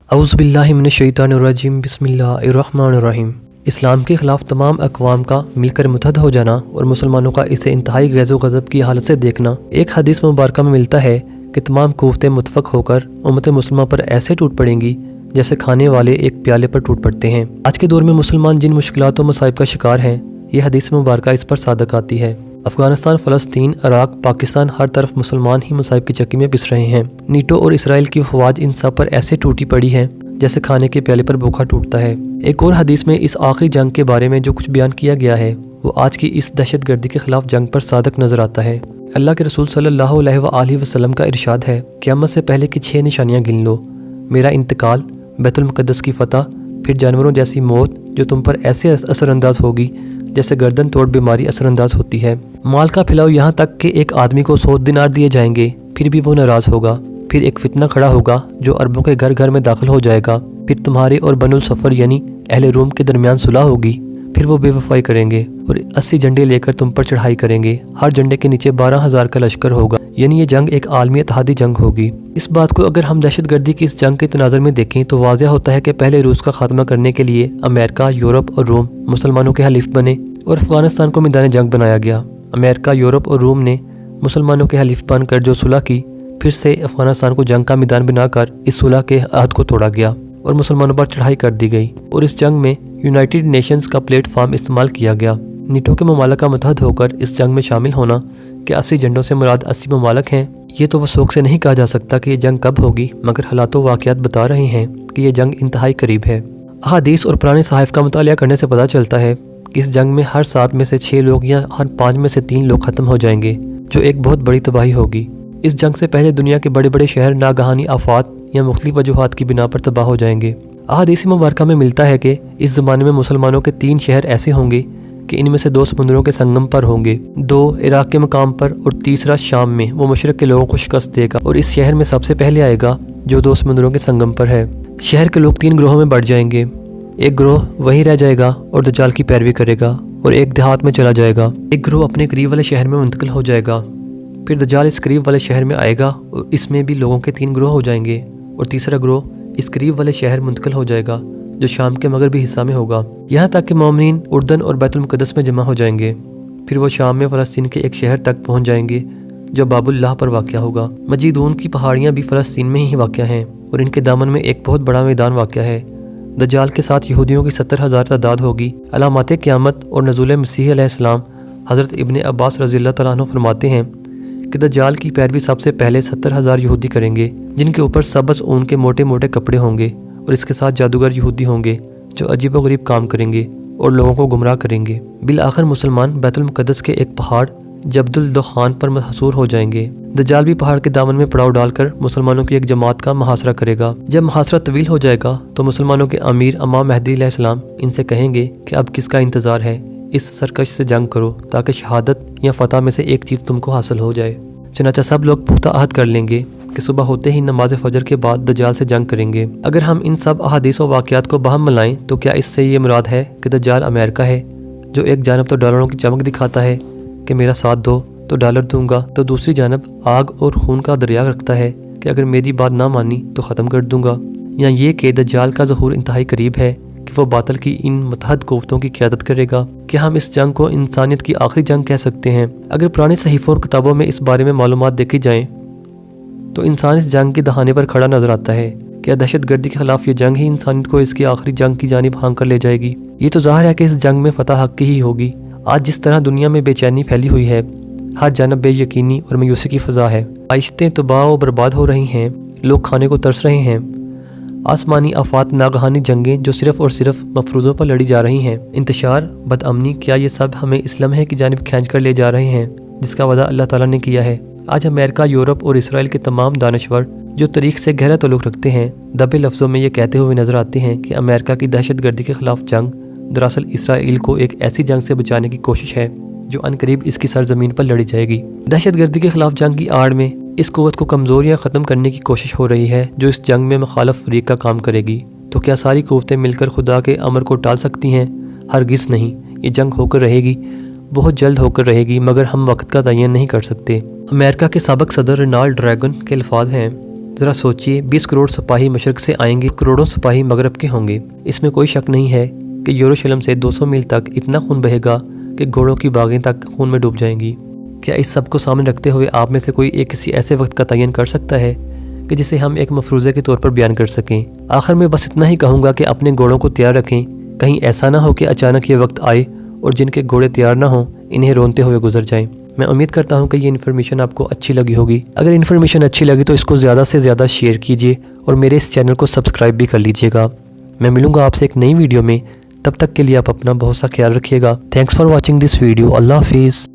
اعوذ باللہ من الشیطان الرجیم بسم اللہ الرحمن الرحیم۔ اسلام کے خلاف تمام اقوام کا مل کر متحد ہو جانا اور مسلمانوں کا اسے انتہائی غیظ و غضب کی حالت سے دیکھنا ایک حدیث مبارکہ میں ملتا ہے کہ تمام قوتیں متفق ہو کر امت مسلمہ پر ایسے ٹوٹ پڑیں گی جیسے کھانے والے ایک پیالے پر ٹوٹ پڑتے ہیں۔ آج کے دور میں مسلمان جن مشکلات و مصائب کا شکار ہیں، یہ حدیث مبارکہ اس پر صادق آتی ہے۔ افغانستان، فلسطین، عراق، پاکستان، ہر طرف مسلمان ہی مصائب کی چکی میں پس رہے ہیں۔ نیٹو اور اسرائیل کی افواج ان سب پر ایسے ٹوٹی پڑی ہے جیسے کھانے کے پیالے پر بھوکا ٹوٹتا ہے۔ ایک اور حدیث میں اس آخری جنگ کے بارے میں جو کچھ بیان کیا گیا ہے وہ آج کی اس دہشت گردی کے خلاف جنگ پر صادق نظر آتا ہے۔ اللہ کے رسول صلی اللہ علیہ وآلہ وسلم کا ارشاد ہے، قیامت سے پہلے کی 6 نشانیاں گن لو: میرا انتقال، بیت المقدس کی فتح، پھر جانوروں جیسی موت جو تم پر ایسے اثر انداز ہوگی جیسے گردن توڑ بیماری اثر انداز ہوتی ہے، مال کا پھیلاؤ یہاں تک کہ ایک آدمی کو 100 دینار دیے جائیں گے پھر بھی وہ ناراض ہوگا، پھر ایک فتنہ کھڑا ہوگا جو عربوں کے گھر گھر میں داخل ہو جائے گا، پھر تمہارے اور بنو الصفر یعنی اہل روم کے درمیان صلح ہوگی، پھر وہ بے وفائی کریں گے اور 80 جھنڈے لے کر تم پر چڑھائی کریں گے، ہر جھنڈے کے نیچے 12,000 کا لشکر ہوگا، یعنی یہ جنگ ایک عالمی اتحادی جنگ ہوگی۔ اس بات کو اگر ہم دہشت گردی کی اس جنگ کے تناظر میں دیکھیں تو واضح ہوتا ہے کہ پہلے روس کا خاتمہ کرنے کے لیے امریکہ، یورپ اور روم مسلمانوں کے حلیف بنے اور افغانستان کو میدان جنگ بنایا گیا۔ امریکہ، یورپ اور روم نے مسلمانوں کے حلیف بن کر جو صلح کی، پھر سے افغانستان کو جنگ کا میدان بنا کر اس صلح کے عہد کو توڑا گیا اور مسلمانوں پر چڑھائی کر دی گئی، اور اس جنگ میں یونائٹڈ نیشنز کا پلیٹ فارم استعمال کیا گیا۔ نیٹو کے ممالک کا متحد ہو کر اس جنگ میں شامل ہونا کہ 80 جھنڈوں سے مراد 80 ممالک ہیں، یہ تو وثوق سے نہیں کہا جا سکتا کہ یہ جنگ کب ہوگی، مگر حالات و واقعات بتا رہے ہیں کہ یہ جنگ انتہائی قریب ہے۔ احادیث اور پرانے صحائف کا مطالعہ کرنے سے پتہ چلتا ہے کہ اس جنگ میں ہر 7 میں سے 6 لوگ یا ہر 5 میں سے 3 لوگ ختم ہو جائیں گے، جو ایک بہت بڑی تباہی ہوگی۔ اس جنگ سے پہلے دنیا کے بڑے بڑے شہر ناگہانی آفات یا مختلف وجوہات کی بنا پر تباہ ہو جائیں گے۔ احادیث مبارکہ میں ملتا ہے کہ اس زمانے میں مسلمانوں کے 3 شہر ایسے ہوں گے کہ ان میں سے 2 سمندروں کے سنگم پر ہوں گے، 2 عراق کے مقام پر اور تیسرا شام میں، وہ مشرق کے لوگوں کو شکست دے گا اور اس شہر میں سب سے پہلے آئے گا جو 2 سمندروں کے سنگم پر ہے۔ شہر کے لوگ 3 گروہوں میں بڑھ جائیں گے، ایک گروہ وہیں رہ جائے گا اور دجال کی پیروی کرے گا اور ایک دیہات میں چلا جائے گا، ایک گروہ اپنے قریب والے شہر میں منتقل ہو جائے گا، پھر دجال اس قریب والے شہر میں آئے گا اور اس میں بھی لوگوں کے 3 گروہ ہو جائیں گے، اور تیسرا گروہ اس قریب والے شہر منتقل ہو جائے گا جو شام کے مغربی حصہ میں ہوگا، یہاں تک کہ مومنین اردن اور بیت المقدس میں جمع ہو جائیں گے، پھر وہ شام میں فلسطین کے ایک شہر تک پہنچ جائیں گے جو باب اللہ پر واقع ہوگا۔ مجیدون کی پہاڑیاں بھی فلسطین میں ہی واقع ہیں اور ان کے دامن میں ایک بہت بڑا میدان واقع ہے۔ دجال کے ساتھ یہودیوں کی 70,000 تعداد ہوگی۔ علامات قیامت اور نزول مسیح علیہ السلام۔ حضرت ابن عباس رضی اللہ تعالیٰ عنہ فرماتے ہیں کہ دجال کی پیروی سب سے پہلے 70,000 یہودی کریں گے جن کے اوپر سبز اون کے موٹے موٹے کپڑے ہوں گے، اور اس کے ساتھ جادوگر یہودی ہوں گے جو عجیب و غریب کام کریں گے اور لوگوں کو گمراہ کریں گے۔ بالآخر مسلمان بیت المقدس کے ایک پہاڑ جبل الدخان پر محصور ہو جائیں گے۔ دجال بھی پہاڑ کے دامن میں پڑاؤ ڈال کر مسلمانوں کی ایک جماعت کا محاصرہ کرے گا۔ جب محاصرہ طویل ہو جائے گا تو مسلمانوں کے امیر امام مہدی علیہ السلام ان سے کہیں گے کہ اب کس کا انتظار ہے، اس سرکش سے جنگ کرو تاکہ شہادت یا فتح میں سے ایک چیز تم کو حاصل ہو جائے۔ چنانچہ سب لوگ پختہ عہد کر لیں گے کہ صبح ہوتے ہی نماز فجر کے بعد دجال سے جنگ کریں گے۔ اگر ہم ان سب احادیث و واقعات کو باہم ملائیں تو کیا اس سے یہ مراد ہے کہ دجال امریکہ ہے جو ایک جانب تو ڈالروں کی چمک دکھاتا ہے کہ میرا ساتھ دو تو ڈالر دوں گا، تو دوسری جانب آگ اور خون کا دریا رکھتا ہے کہ اگر میری بات نہ مانی تو ختم کر دوں گا، یا یہ کہ دجال کا ظہور انتہائی قریب ہے کہ وہ باطل کی ان متحد قوتوں کی قیادت کرے گا؟ کہ ہم اس جنگ کو انسانیت کی آخری جنگ کہہ سکتے ہیں؟ اگر پرانے صحیفوں اور کتابوں میں اس بارے میں معلومات دیکھی جائیں تو انسان اس جنگ کے دہانے پر کھڑا نظر آتا ہے۔ کیا دہشت گردی کے خلاف یہ جنگ ہی انسانیت کو اس کی آخری جنگ کی جانب ہانک کر لے جائے گی؟ یہ تو ظاہر ہے کہ اس جنگ میں فتح حق کی ہی ہوگی۔ آج جس طرح دنیا میں بے چینی پھیلی ہوئی ہے، ہر جانب بے یقینی اور مایوسی کی فضا ہے، معیشتیں تباہ و برباد ہو رہی ہیں، لوگ کھانے کو ترس رہے ہیں، آسمانی آفات، ناگہانی جنگیں جو صرف اور صرف مفروضوں پر لڑی جا رہی ہیں، انتشار، بد امنی، کیا یہ سب ہمیں اس لمحے کی جانب کھینچ کر لے جا رہے ہیں جس کا وعدہ اللہ تعالیٰ نے کیا ہے؟ آج امریکہ، یورپ اور اسرائیل کے تمام دانشور جو تاریخ سے گہرا تعلق رکھتے ہیں، دبے لفظوں میں یہ کہتے ہوئے نظر آتے ہیں کہ امریکہ کی دہشت گردی کے خلاف جنگ دراصل اسرائیل کو ایک ایسی جنگ سے بچانے کی کوشش ہے جو عنقریب اس کی سرزمین پر لڑی جائے گی۔ دہشت گردی کے خلاف جنگ کی آڑ میں اس قوت کو کمزور یا ختم کرنے کی کوشش ہو رہی ہے جو اس جنگ میں مخالف فریق کا کام کرے گی۔ تو کیا ساری قوتیں مل کر خدا کے امر کو ٹال سکتی ہیں؟ ہرگز نہیں۔ یہ جنگ ہو کر رہے گی، بہت جلد ہو کر رہے گی، مگر ہم وقت کا تعین نہیں کر سکتے۔ امریکہ کے سابق صدر رونالڈ ریگن کے الفاظ ہیں ذرا سوچئے 20 کروڑ سپاہی مشرق سے آئیں گے، کروڑوں سپاہی مغرب کے ہوں گے۔ اس میں کوئی شک نہیں ہے کہ یروشلم سے 200 میل تک اتنا خون بہے گا کہ گھوڑوں کی باغیں تک خون میں ڈوب جائیں گی۔ کیا اس سب کو سامنے رکھتے ہوئے آپ میں سے کوئی ایک کسی ایسے وقت کا تعین کر سکتا ہے کہ جسے ہم ایک مفروضے کے طور پر بیان کر سکیں؟ آخر میں بس اتنا ہی کہوں گا کہ اپنے گھوڑوں کو تیار رکھیں، کہیں ایسا نہ ہو کہ اچانک یہ وقت آئے اور جن کے گھوڑے تیار نہ ہوں انہیں رونتے ہوئے گزر جائیں۔ میں امید کرتا ہوں کہ یہ انفارمیشن آپ کو اچھی لگی ہوگی۔ اگر انفارمیشن اچھی لگی تو اس کو زیادہ سے زیادہ شیئر کیجیے اور میرے اس چینل کو سبسکرائب بھی کر لیجیے گا۔ میں ملوں گا آپ سے ایک نئی ویڈیو میں، تب تک کے لیے آپ اپنا بہت سا خیال رکھیے گا۔ Thanks for watching this video. اللہ حافظ۔